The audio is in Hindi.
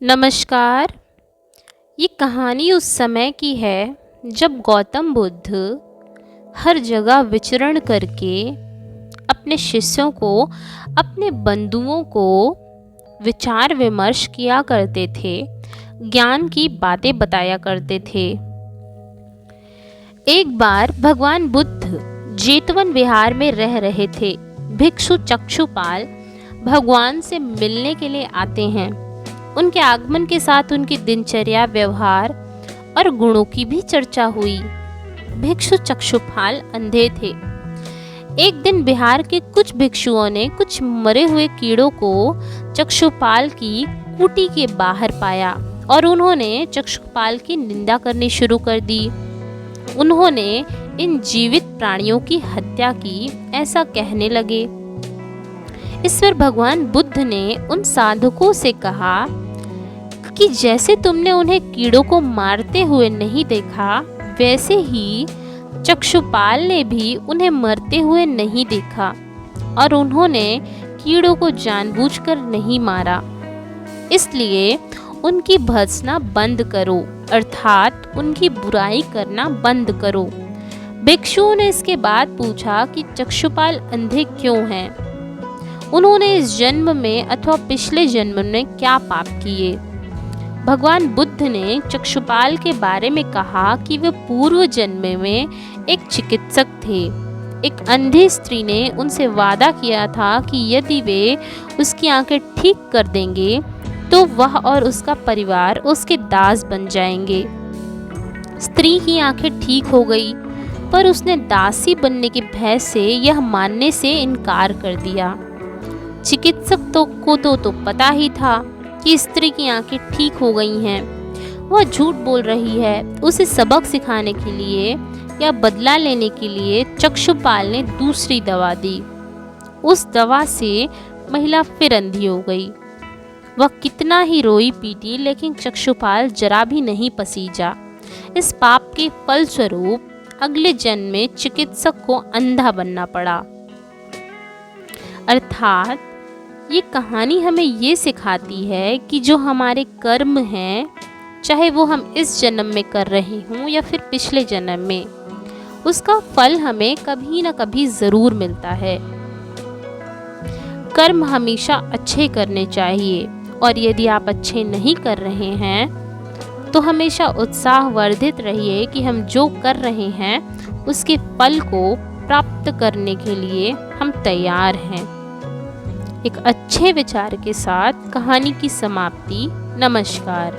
नमस्कार। ये कहानी उस समय की है जब गौतम बुद्ध हर जगह विचरण करके अपने शिष्यों को, अपने बंधुओं को विचार विमर्श किया करते थे, ज्ञान की बातें बताया करते थे। एक बार भगवान बुद्ध जेतवन विहार में रह रहे थे। भिक्षु चक्षुपाल भगवान से मिलने के लिए आते हैं। उनके आगमन के साथ उनकी दिनचर्या, व्यवहार और गुणों की भी चर्चा हुई। भिक्षु चक्षुपाल अंधे थे। एक दिन बिहार के कुछ भिक्षुओं ने कुछ मरे हुए कीड़ों को चक्षुपाल की कुटी के बाहर पाया और उन्होंने चक्षुपाल की निंदा करनी शुरू कर दी। उन्होंने इन जीवित प्राणियों की हत्या की, ऐसा कहने लगे। इस पर भगवान बुद्ध ने उन साधुकों से कहा कि जैसे तुमने उन्हें कीड़ों को मारते हुए नहीं देखा, वैसे ही चक्षुपाल ने भी उन्हें मरते हुए नहीं देखा और उन्होंने कीड़ों को जानबूझकर नहीं मारा। इसलिए उनकी भर्त्सना बंद करो, अर्थात उनकी बुराई करना बंद करो। भिक्षुओं ने इसके बाद पूछा कि चक्षुपाल अंधे क्यों हैं? उन्होंने इस जन्म में अथवा पिछले जन्म में क्या पाप किए? भगवान बुद्ध ने चक्षुपाल के बारे में कहा कि वे पूर्व जन्म में एक चिकित्सक थे। एक अंधी स्त्री ने उनसे वादा किया था कि यदि वे उसकी आंखें ठीक कर देंगे तो वह और उसका परिवार उसके दास बन जाएंगे। स्त्री की आंखें ठीक हो गई, पर उसने दासी बनने के भय से यह मानने से इनकार कर दिया। चिकित्सक को तो पता ही था कि स्त्री की आंखें ठीक हो गई हैं। वह झूठ बोल रही है। उसे सबक सिखाने के लिए या बदला लेने के लिए चक्षुपाल ने दूसरी दवा दी। उस दवा से महिला फिर अंधी हो गई। वह कितना ही रोई पीटी, लेकिन चक्षुपाल जरा भी नहीं पसीजा। इस पाप के फलस्वरूप अगले जन्म में चिकित्सक को अंधा बनना पड़ा। अर्थात ये कहानी हमें ये सिखाती है कि जो हमारे कर्म हैं, चाहे वो हम इस जन्म में कर रहे हों या फिर पिछले जन्म में, उसका फल हमें कभी ना कभी ज़रूर मिलता है। कर्म हमेशा अच्छे करने चाहिए, और यदि आप अच्छे नहीं कर रहे हैं तो हमेशा उत्साहवर्धित रहिए कि हम जो कर रहे हैं उसके फल को प्राप्त करने के लिए हम तैयार हैं। एक अच्छे विचार के साथ कहानी की समाप्ति। नमस्कार।